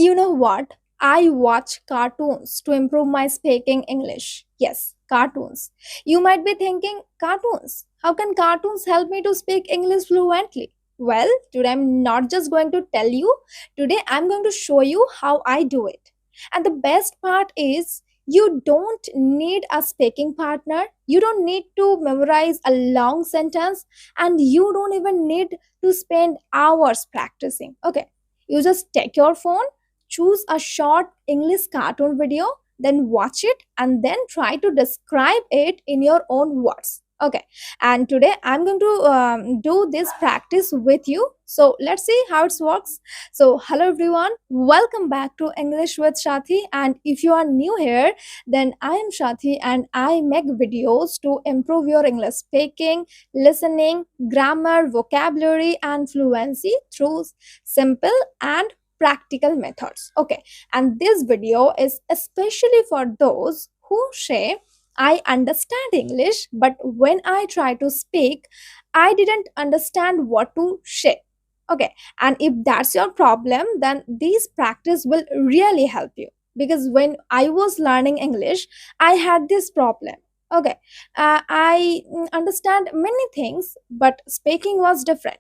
You know what? I watch cartoons to improve my speaking English. Yes, cartoons. You might be thinking, cartoons? How can cartoons help me to speak English fluently? Well, today I'm not just going to tell you, today I'm going to show you how I do it. And the best part is, you don't need a speaking partner, you don't need to memorize a long sentence, and you don't even need to spend hours practicing. Okay, you just take your phone, choose a short English cartoon video, then watch it and then try to describe it in your own words. Okay, and today I'm going to do this practice with you. So let's see how it works. So, hello everyone, welcome back to English with Sathi. And if you are new here, then I am Sathi and I make videos to improve your English speaking, listening, grammar, vocabulary, and fluency through simple and practical methods. Okay, and this video is especially for those who say, I understand English, but when I try to speak, I didn't understand what to say. Okay, and if that's your problem, then this practice will really help you, because when I was learning English, I had this problem. Okay, I understand many things, but speaking was different.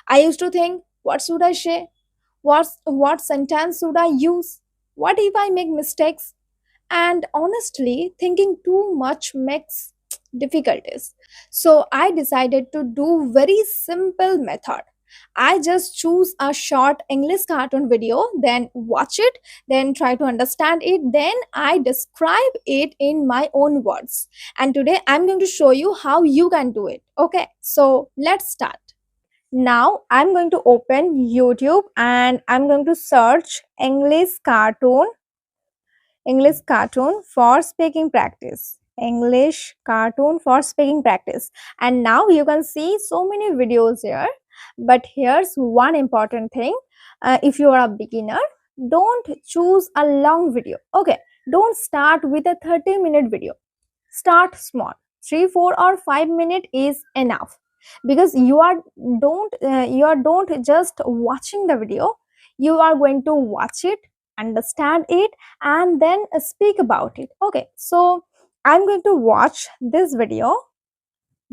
I used to think, what should I say? What sentence should I use? What if I make mistakes? And honestly, thinking too much makes difficulties. So I decided to do very simple method. I just choose a short English cartoon video, then watch it, then try to understand it, then I describe it in my own words. And today I'm going to show you how you can do it. Okay, so let's start. Now I'm going to open YouTube and I'm going to search English cartoon for speaking practice. English cartoon for speaking practice. And now you can see so many videos here. But here's one important thing. If you are a beginner, don't choose a long video. Okay, don't start with a 30-minute video. Start small. 3, 4, or 5 minutes is enough, because you don't just watching the video, you are going to watch it, understand it, and then speak about it. Okay, so I'm going to watch this video,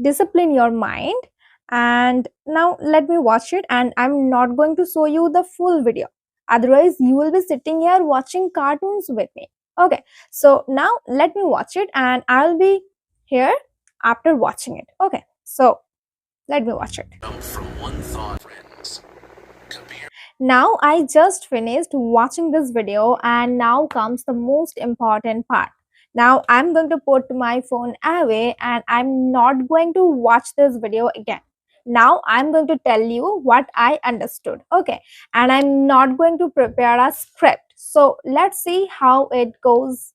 discipline your mind, and now let me watch it, and I'm not going to show you the full video, otherwise you will be sitting here watching cartoons with me. Okay, so now let me watch it and I'll be here after watching it. Okay, so let me watch it. Now I just finished watching this video and now comes the most important part. Now I'm going to put my phone away and I'm not going to watch this video again. Now I'm going to tell you what I understood. Okay, and I'm not going to prepare a script. So let's see how it goes.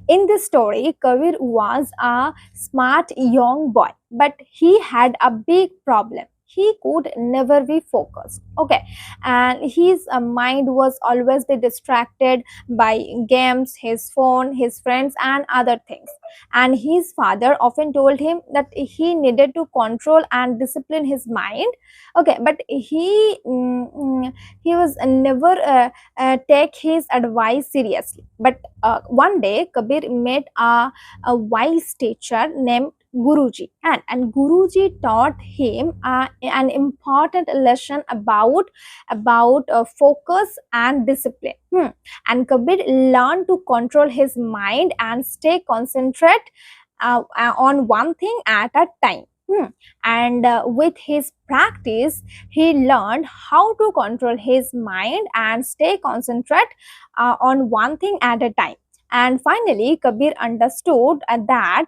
In this story, Kabir was a smart young boy, but he had a big problem. He could never be focused. Okay, and his mind was always be distracted by games, his phone, his friends, and other things. And his father often told him that he needed to control and discipline his mind. Okay, but he was never take his advice seriously. But one day Kabir met a wise teacher named Guruji, and Guruji taught him an important lesson about focus and discipline. And Kabir learned to control his mind and stay concentrate on one thing at a time. And with his practice, he learned how to control his mind and stay concentrate on one thing at a time. And finally, Kabir understood that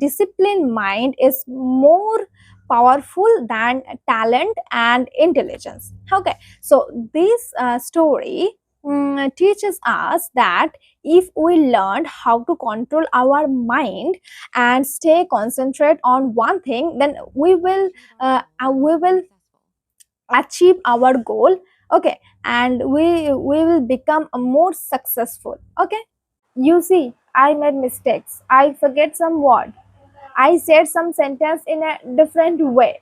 disciplined mind is more powerful than talent and intelligence. Okay, so this story teaches us that if we learn how to control our mind and stay concentrate on one thing, then we will achieve our goal. Okay, and we will become more successful. Okay, you see, I made mistakes, I forget some word, I said some sentence in a different way,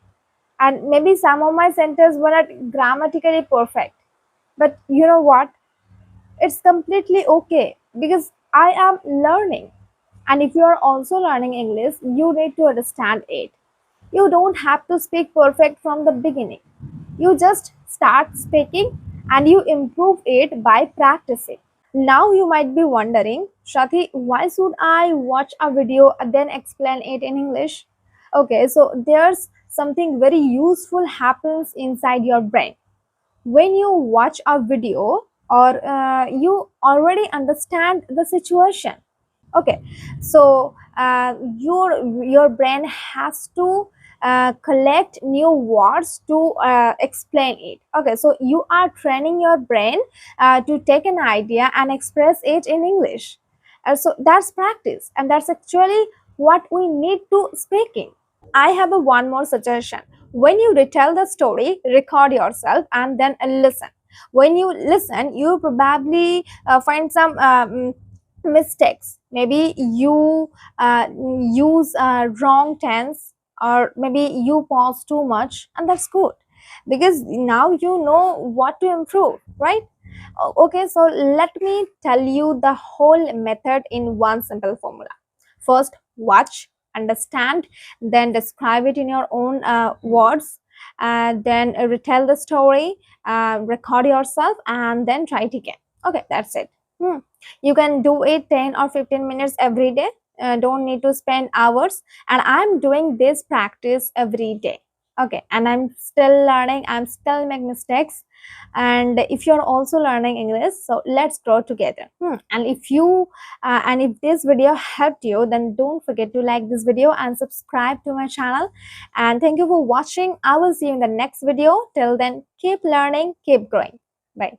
and maybe some of my sentences were not grammatically perfect. But you know what? It's completely okay because I am learning. And if you are also learning English, you need to understand it. You don't have to speak perfect from the beginning. You just start speaking and you improve it by practicing. Now you might be wondering, Shati, why should I watch a video and then explain it in English? Okay, so there's something very useful happens inside your brain when you watch a video, or you already understand the situation. Okay, so your brain has to collect new words to explain it. Okay, so you are training your brain to take an idea and express it in English. So that's practice, and that's actually what we need to speaking. I have a one more suggestion. When you retell the story, record yourself and then listen. When you listen, you probably find some mistakes. Maybe you use wrong tense, or maybe you pause too much, and that's good because now you know what to improve, right? Okay, so let me tell you the whole method in one simple formula. First, watch, understand, then describe it in your own words, then retell the story, record yourself, and then try it again. Okay, that's it. You can do it 10 or 15 minutes every day. Don't need to spend hours. And I'm doing this practice every day. Okay, and I'm still learning. I'm still making mistakes. And if you're also learning English, so let's grow together. And if this video helped you, then don't forget to like this video and subscribe to my channel. And thank you for watching. I will see you in the next video. Till then, keep learning, keep growing. Bye.